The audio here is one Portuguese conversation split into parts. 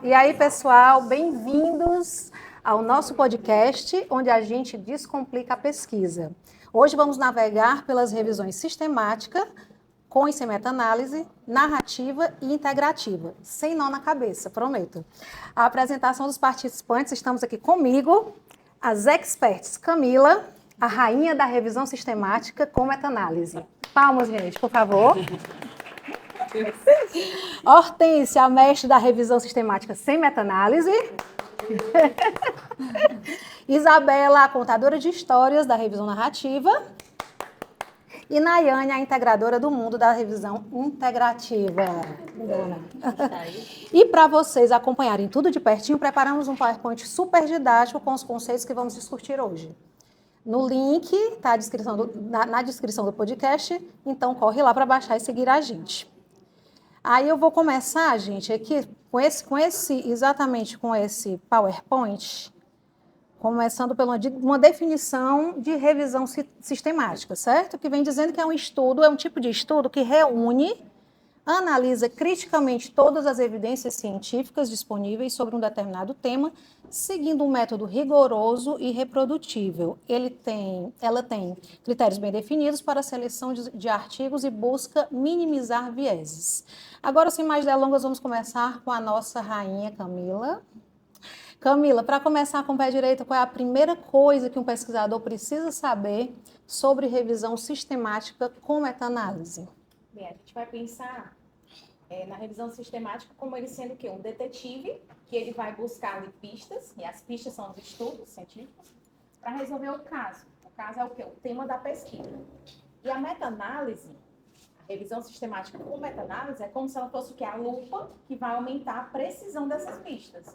E aí, pessoal, bem-vindos ao nosso podcast, onde a gente descomplica a pesquisa. Hoje vamos navegar pelas revisões sistemática, com e sem meta-análise, narrativa e integrativa, sem nó na cabeça, prometo. A apresentação dos participantes, estamos aqui comigo, as experts Camila, a rainha da revisão sistemática com meta-análise. Palmas, gente, por favor. Hortência, a mestre da revisão sistemática sem meta-análise. Isabela, a contadora de histórias da revisão narrativa. E Nayane, a integradora do mundo da revisão integrativa. E para vocês acompanharem tudo de pertinho, preparamos um PowerPoint super didático com os conceitos que vamos discutir hoje. No link, está na descrição do podcast, então corre lá para baixar e seguir a gente. Aí eu vou começar, gente, aqui exatamente com esse PowerPoint, começando pela uma definição de revisão sistemática, certo? Que vem dizendo que é um tipo de estudo que reúne, analisa criticamente todas as evidências científicas disponíveis sobre um determinado tema, seguindo um método rigoroso e reprodutível. Ela tem critérios bem definidos para a seleção de artigos e busca minimizar vieses. Agora, sem mais delongas, vamos começar com a nossa rainha Camila. Camila, para começar com o pé direito, qual é a primeira coisa que um pesquisador precisa saber sobre revisão sistemática com meta-análise? Bem, a gente vai pensar na revisão sistemática como ele sendo o quê? Um detetive, que ele vai buscar ali pistas, e as pistas são os estudos científicos, para resolver o caso. O caso é o quê? O tema da pesquisa. E a meta-análise, a revisão sistemática com meta-análise, é como se ela fosse o quê? A lupa que vai aumentar a precisão dessas pistas.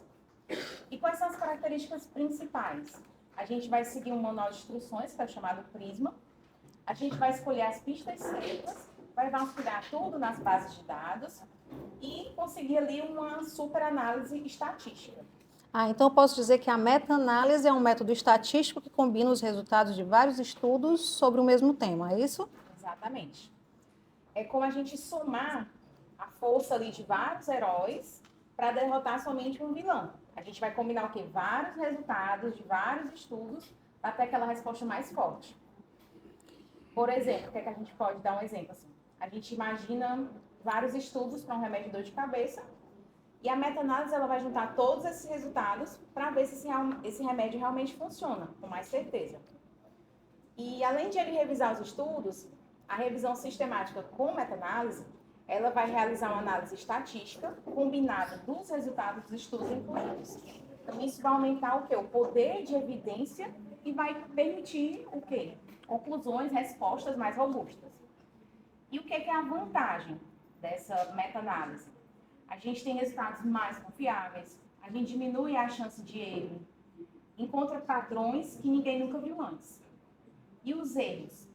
E quais são as características principais? A gente vai seguir um manual de instruções, que é o chamado Prisma. A gente vai escolher as pistas certas, vai vasculhar tudo nas bases de dados e conseguir ali uma super análise estatística. Então eu posso dizer que a meta-análise é um método estatístico que combina os resultados de vários estudos sobre o mesmo tema, é isso? Exatamente. É como a gente somar a força ali de vários heróis para derrotar somente um vilão. A gente vai combinar o quê? Vários resultados de vários estudos para ter aquela resposta mais forte. Por exemplo, o que é que a gente pode dar um exemplo assim? A gente imagina vários estudos para um remédio de dor de cabeça e a meta-análise ela vai juntar todos esses resultados para ver se esse remédio realmente funciona, com mais certeza. E além de ele revisar os estudos, a revisão sistemática com meta-análise, ela vai realizar uma análise estatística combinada dos resultados dos estudos incluídos. Então, isso vai aumentar o quê? O poder de evidência e vai permitir o quê? Conclusões, respostas mais robustas. E o que é a vantagem dessa meta-análise? A gente tem resultados mais confiáveis, a gente diminui a chance de erro, encontra padrões que ninguém nunca viu antes. E os erros?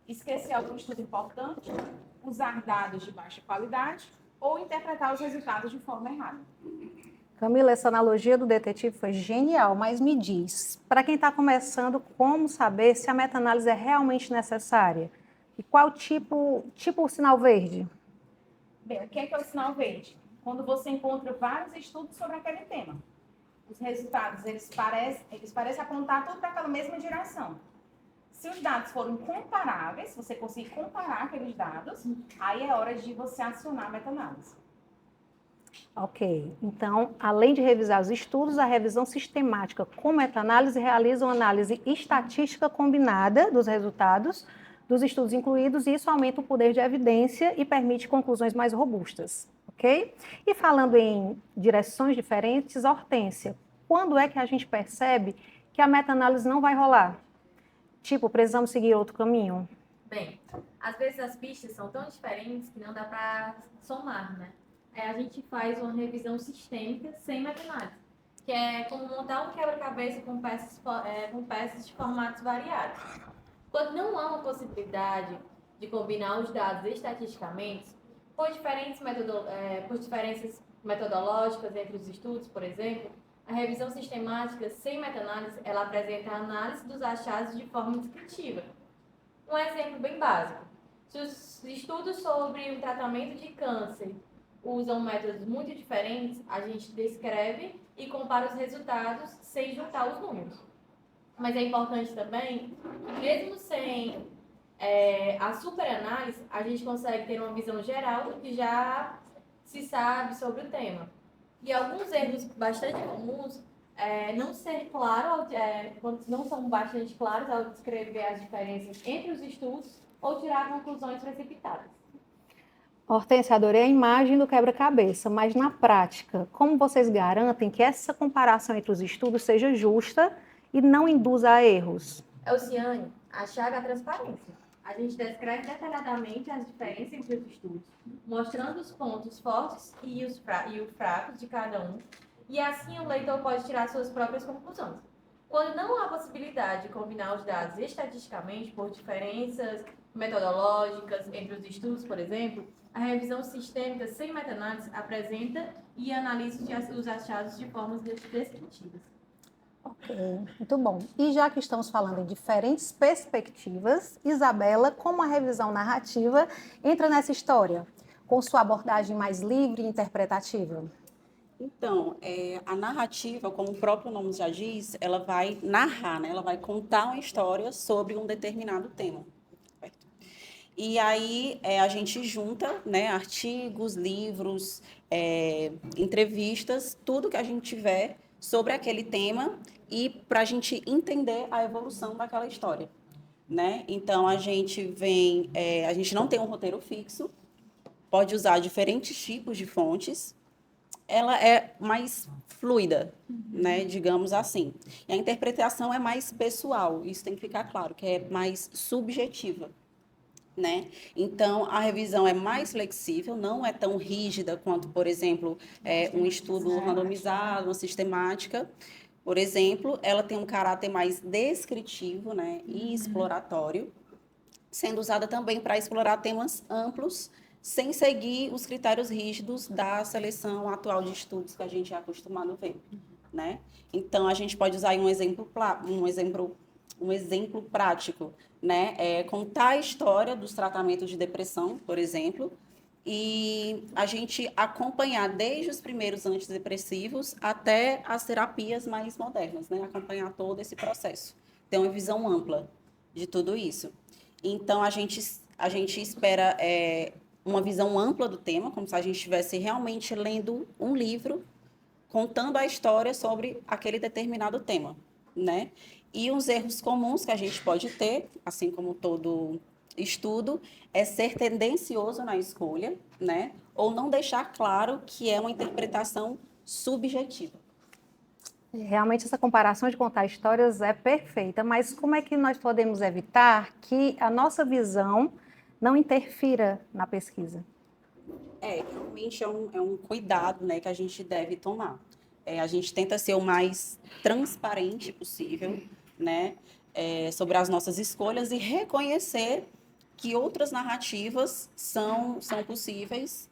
Esquecer algum estudo importante, usar dados de baixa qualidade ou interpretar os resultados de forma errada. Camila, essa analogia do detetive foi genial, mas me diz, para quem está começando, como saber se a meta-análise é realmente necessária? E qual tipo o sinal verde? Bem, o que é o sinal verde? Quando você encontra vários estudos sobre aquele tema. Os resultados, eles parecem apontar tudo para aquela mesma direção. Se os dados forem comparáveis, se você conseguir comparar aqueles dados, aí é hora de você acionar a meta-análise. Ok, então, além de revisar os estudos, a revisão sistemática com meta-análise realiza uma análise estatística combinada dos resultados dos estudos incluídos, e isso aumenta o poder de evidência e permite conclusões mais robustas, ok? E falando em direções diferentes, Hortência, quando é que a gente percebe que a meta-análise não vai rolar? Tipo, precisamos seguir outro caminho? Bem, às vezes as pistas são tão diferentes que não dá para somar, né? A gente faz uma revisão sistêmica sem meta-análise, que é como montar um quebra-cabeça com peças de formatos variados. Quando não há uma possibilidade de combinar os dados estatisticamente, por diferenças metodológicas entre os estudos, por exemplo, a revisão sistemática sem meta-análise, ela apresenta a análise dos achados de forma descritiva. Um exemplo bem básico: se os estudos sobre o tratamento de câncer usam métodos muito diferentes, a gente descreve e compara os resultados sem juntar os números. Mas é importante também que, mesmo sem a superanálise, a gente consegue ter uma visão geral do que já se sabe sobre o tema. E alguns erros bastante comuns não ser claro, não são bastante claros ao descrever as diferenças entre os estudos ou tirar conclusões precipitadas. Hortência, adorei a imagem do quebra-cabeça, mas na prática, como vocês garantem que essa comparação entre os estudos seja justa e não induza a erros? Elciane, a chave é a transparência. A gente descreve detalhadamente as diferenças entre os estudos, mostrando os pontos fortes e os fracos de cada um, e assim o leitor pode tirar suas próprias conclusões. Quando não há possibilidade de combinar os dados estatisticamente por diferenças metodológicas entre os estudos, por exemplo, a revisão sistêmica sem meta-análise apresenta e analisa os achados de formas descritivas. Ok, muito bom. E já que estamos falando em diferentes perspectivas, Isabela, como a revisão narrativa entra nessa história, com sua abordagem mais livre e interpretativa? Então, a narrativa, como o próprio nome já diz, ela vai narrar, né? Ela vai contar uma história sobre um determinado tema. Certo? E aí a gente junta, né, artigos, livros, entrevistas, tudo que a gente tiver sobre aquele tema e para a gente entender a evolução daquela história, né? Então, a gente não tem um roteiro fixo, pode usar diferentes tipos de fontes, ela é mais fluida, né, digamos assim. E a interpretação é mais pessoal, isso tem que ficar claro, que é mais subjetiva, né? Então, a revisão é mais flexível, não é tão rígida quanto, por exemplo, um estudo randomizado, uma sistemática. Por exemplo, ela tem um caráter mais descritivo, né, e exploratório, sendo usada também para explorar temas amplos, sem seguir os critérios rígidos da seleção atual de estudos que a gente é acostumado a ver, né? Então, a gente pode usar um exemplo prático, né? Contar a história dos tratamentos de depressão, por exemplo, e a gente acompanhar desde os primeiros antidepressivos até as terapias mais modernas, né? Acompanhar todo esse processo. Ter uma visão ampla de tudo isso. Então, a gente espera uma visão ampla do tema, como se a gente estivesse realmente lendo um livro, contando a história sobre aquele determinado tema, né? E os erros comuns que a gente pode ter, assim como todo estudo, é ser tendencioso na escolha, né? Ou não deixar claro que é uma interpretação subjetiva. Realmente essa comparação de contar histórias é perfeita, mas como é que nós podemos evitar que a nossa visão não interfira na pesquisa? Realmente é um cuidado, né, que a gente deve tomar. A gente tenta ser o mais transparente possível, né, sobre as nossas escolhas e reconhecer que outras narrativas são possíveis.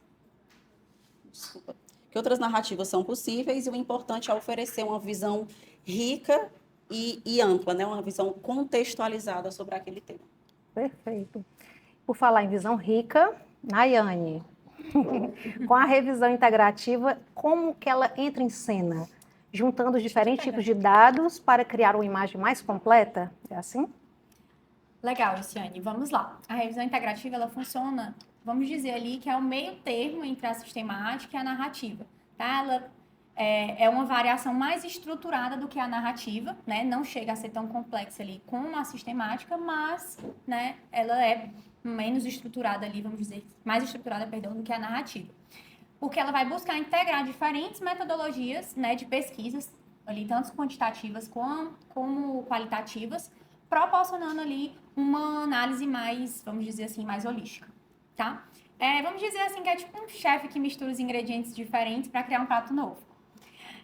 Desculpa. Que outras narrativas são possíveis e o importante é oferecer uma visão rica e ampla, né, uma visão contextualizada sobre aquele tema. Perfeito. Por falar em visão rica, Nayane, com a revisão integrativa, como que ela entra em cena? Juntando os diferentes tipos de dados para criar uma imagem mais completa? É assim? Legal, Luciane. Vamos lá. A revisão integrativa, ela funciona, vamos dizer ali, que é o meio termo entre a sistemática e a narrativa. Tá? Ela é uma variação mais estruturada do que a narrativa, né? Não chega a ser tão complexa ali como a sistemática, mas, né, ela é menos estruturada ali, vamos dizer, mais estruturada, perdão, do que a narrativa. Porque ela vai buscar integrar diferentes metodologias, né, de pesquisas, ali, tanto quantitativas como qualitativas, proporcionando ali uma análise mais, vamos dizer assim, mais holística, tá? Vamos dizer assim que é tipo um chefe que mistura os ingredientes diferentes para criar um prato novo.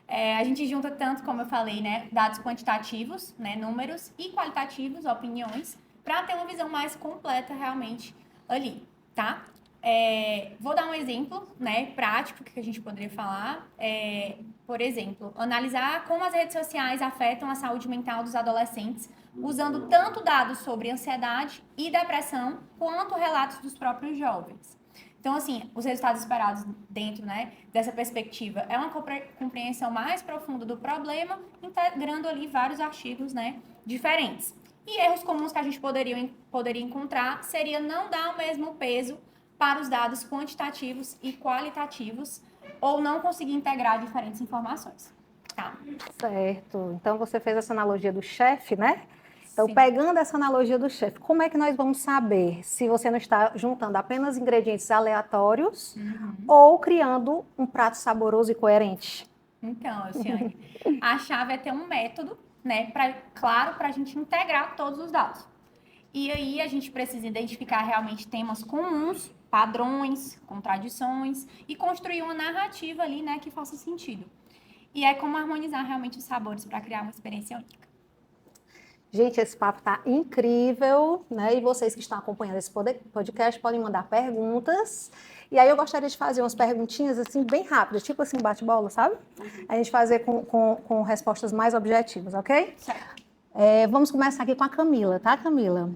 A gente junta tanto, como eu falei, né, dados quantitativos, né, números, e qualitativos, opiniões, para ter uma visão mais completa realmente ali, tá? Vou dar um exemplo, né, prático que a gente poderia falar. Por exemplo, analisar como as redes sociais afetam a saúde mental dos adolescentes, usando tanto dados sobre ansiedade e depressão, quanto relatos dos próprios jovens. Então, assim, os resultados esperados dentro, né, dessa perspectiva é uma compreensão mais profunda do problema, integrando ali vários artigos, né, diferentes. E erros comuns que a gente poderia encontrar seria não dar o mesmo peso para os dados quantitativos e qualitativos ou não conseguir integrar diferentes informações. Tá? Certo. Então, você fez essa analogia do chefe, né? Então, Sim. pegando essa analogia do chefe, como é que nós vamos saber se você não está juntando apenas ingredientes aleatórios ou criando um prato saboroso e coerente? Então, Luciane, a chave é ter um método, né, claro, para a gente integrar todos os dados. E aí a gente precisa identificar realmente temas comuns, padrões, contradições e construir uma narrativa ali, né, que faça sentido. E é como harmonizar realmente os sabores para criar uma experiência única. Gente, esse papo está incrível, né? E vocês que estão acompanhando esse podcast podem mandar perguntas. E aí eu gostaria de fazer umas perguntinhas assim bem rápidas, tipo assim, bate-bola, sabe? A gente fazer com respostas mais objetivas, ok? Certo. Vamos começar aqui com a Camila, tá, Camila?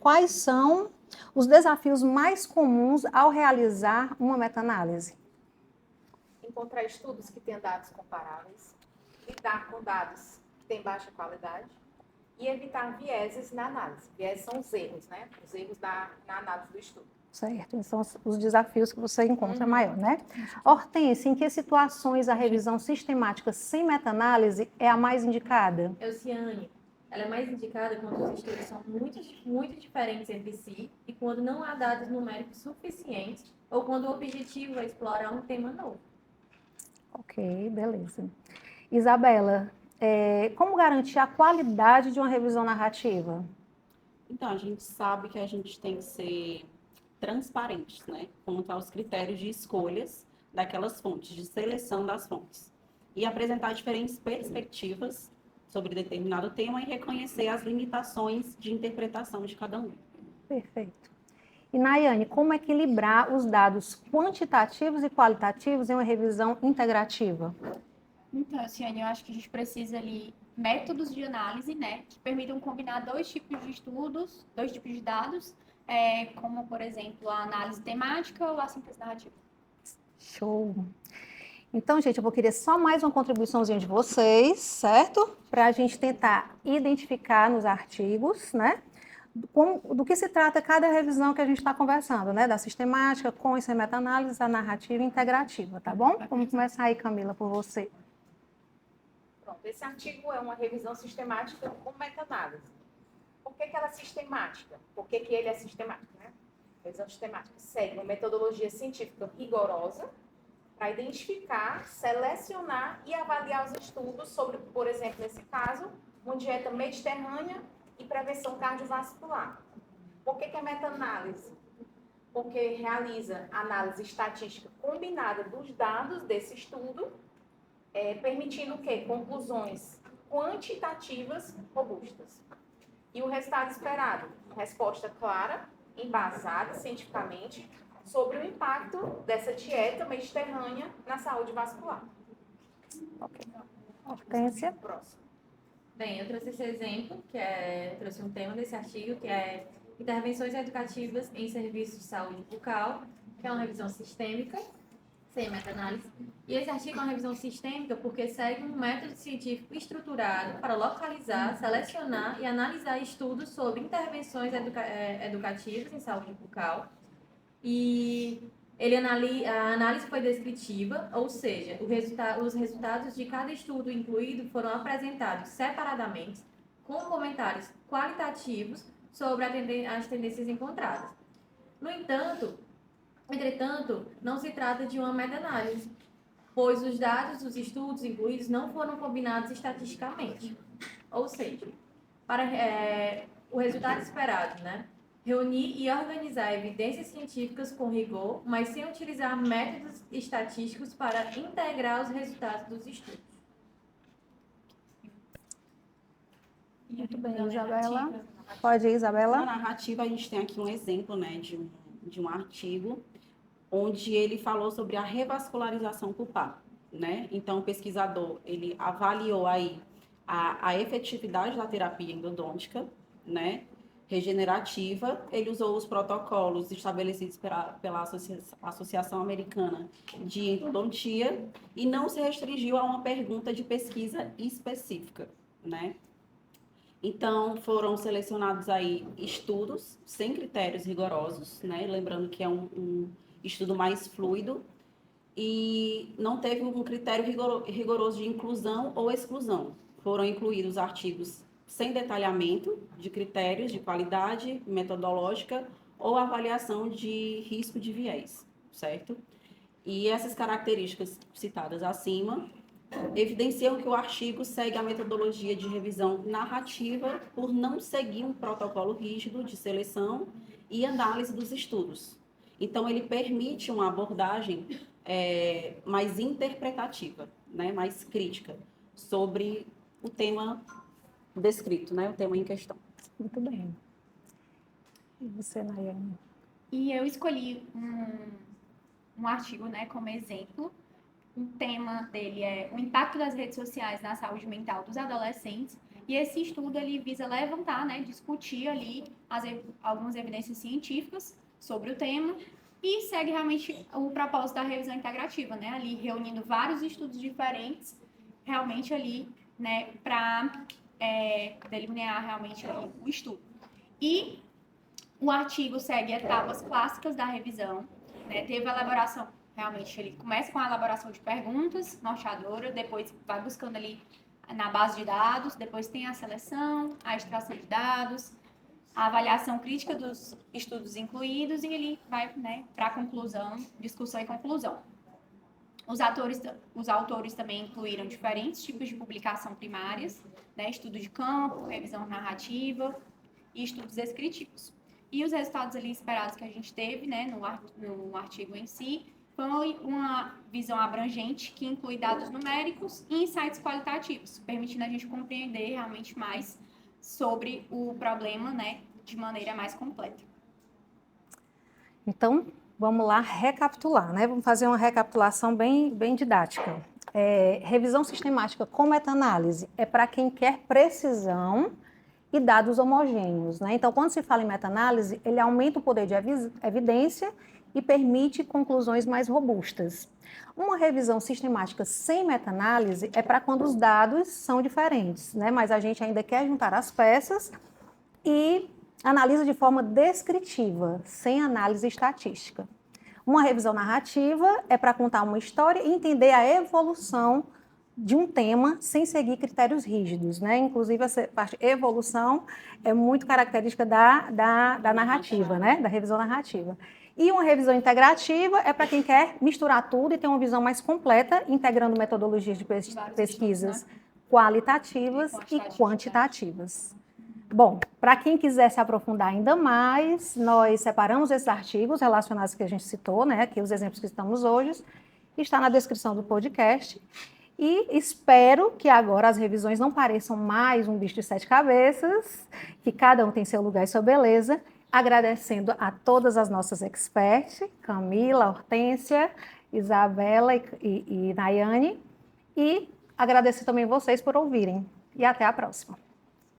Quais são os desafios mais comuns ao realizar uma meta-análise? Encontrar estudos que tenham dados comparáveis, lidar com dados que têm baixa qualidade e evitar vieses na análise. Vieses são os erros, né? Os erros na análise do estudo. Certo, esses são os desafios que você encontra maior, né? Hortência, em que situações a revisão sistemática sem meta-análise é a mais indicada? Elciane, ela é mais indicada quando os estudos são muito diferentes entre si e quando não há dados numéricos suficientes ou quando o objetivo é explorar um tema novo. Ok, beleza. Isabela, como garantir a qualidade de uma revisão narrativa? Então, a gente sabe que a gente tem que ser transparentes, né, quanto aos critérios de escolhas daquelas fontes, de seleção das fontes. E apresentar diferentes perspectivas sobre determinado tema e reconhecer as limitações de interpretação de cada um. Perfeito. E Nayane, como equilibrar os dados quantitativos e qualitativos em uma revisão integrativa? Então, Ciane, eu acho que a gente precisa ali métodos de análise, né, que permitam combinar dois tipos de estudos, dois tipos de dados, como, por exemplo, a análise temática ou a síntese narrativa. Show! Então, gente, eu vou querer só mais uma contribuiçãozinha de vocês, certo? Para a gente tentar identificar nos artigos, né? Do que se trata cada revisão que a gente está conversando, né? Da sistemática, com e sem meta-análise, a narrativa e integrativa, tá bom? Vamos começar aí, Camila, por você. Pronto, esse artigo é uma revisão sistemática com meta-análise. Por que ela é sistemática? Por que ele é sistemático, né? Revisão sistemática segue uma metodologia científica rigorosa para identificar, selecionar e avaliar os estudos sobre, por exemplo, nesse caso, uma dieta mediterrânea e prevenção cardiovascular. Por que é meta-análise? Porque realiza análise estatística combinada dos dados desse estudo, permitindo o quê? Conclusões quantitativas robustas. E o resultado esperado? Resposta clara, embasada cientificamente, sobre o impacto dessa dieta mediterrânea na saúde vascular. Ok. Hortência. Próximo. Bem, eu trouxe esse exemplo, trouxe um tema desse artigo, que é Intervenções Educativas em Serviços de Saúde Bucal, que é uma revisão sistêmica, sem meta-análise. E esse artigo é uma revisão sistêmica porque segue um método científico estruturado para localizar, selecionar e analisar estudos sobre intervenções educativas em saúde bucal. E a análise foi descritiva, ou seja, os resultados de cada estudo incluído foram apresentados separadamente, com comentários qualitativos sobre as tendências encontradas. Entretanto, não se trata de uma meta-análise, pois os dados dos estudos incluídos não foram combinados estatisticamente. Ou seja, para o resultado esperado, né? Reunir e organizar evidências científicas com rigor, mas sem utilizar métodos estatísticos para integrar os resultados dos estudos. Muito bem, Isabela. Pode ir, Isabela. Na narrativa, a gente tem aqui um exemplo, né, de um artigo onde ele falou sobre a revascularização pulpar, né? Então, o pesquisador, ele avaliou aí a efetividade da terapia endodôntica, né? regenerativa, ele usou os protocolos estabelecidos pela Associação Americana de Endodontia e não se restringiu a uma pergunta de pesquisa específica, né? Então, foram selecionados aí estudos sem critérios rigorosos, né? Lembrando que é um estudo mais fluido e não teve um critério rigoroso de inclusão ou exclusão. Foram incluídos artigos sem detalhamento de critérios de qualidade metodológica ou avaliação de risco de viés, certo? E essas características citadas acima evidenciam que o artigo segue a metodologia de revisão narrativa por não seguir um protocolo rígido de seleção e análise dos estudos. Então, ele permite uma abordagem mais interpretativa, né, mais crítica sobre o tema descrito, né, o tema em questão. Muito bem. E você, Nayane? E eu escolhi um artigo, né, como exemplo. O tema dele é o impacto das redes sociais na saúde mental dos adolescentes. E esse estudo ele visa levantar, né, discutir ali algumas evidências científicas sobre o tema e segue realmente o propósito da revisão integrativa, né, ali reunindo vários estudos diferentes, realmente ali, né, para delinear realmente ali o estudo. E o artigo segue etapas clássicas da revisão, né, teve a elaboração. Realmente, ele começa com a elaboração de perguntas norteadoras, depois vai buscando ali na base de dados, depois tem a seleção, a extração de dados, a avaliação crítica dos estudos incluídos e ele vai, né, para a conclusão, discussão e conclusão. Os autores também incluíram diferentes tipos de publicação primárias, né, estudo de campo, revisão narrativa e estudos descritivos. E os resultados ali esperados que a gente teve, né, no artigo em si, foi uma visão abrangente que inclui dados numéricos e insights qualitativos, permitindo a gente compreender realmente mais sobre o problema, né, de maneira mais completa. Então, vamos lá recapitular, né? Vamos fazer uma recapitulação bem didática. Revisão sistemática com meta-análise é para quem quer precisão e dados homogêneos, né? Então, quando se fala em meta-análise, ele aumenta o poder de evidência e permite conclusões mais robustas. Uma revisão sistemática sem meta-análise é para quando os dados são diferentes, né? Mas a gente ainda quer juntar as peças e analisa de forma descritiva, sem análise estatística. Uma revisão narrativa é para contar uma história e entender a evolução de um tema sem seguir critérios rígidos, né? Inclusive, essa parte evolução é muito característica da narrativa, né? Da revisão narrativa. E uma revisão integrativa é para quem quer misturar tudo e ter uma visão mais completa, integrando metodologias de pesquisas, né, qualitativas e quantitativas. Bom, para quem quiser se aprofundar ainda mais, nós separamos esses artigos relacionados que a gente citou, né? Aqui os exemplos que estamos hoje, está na descrição do podcast. E espero que agora as revisões não pareçam mais um bicho de 7 cabeças, que cada um tem seu lugar e sua beleza. Agradecendo a todas as nossas experts, Camila, Hortência, Isabela e Nayane. E agradecer também vocês por ouvirem. E até a próxima.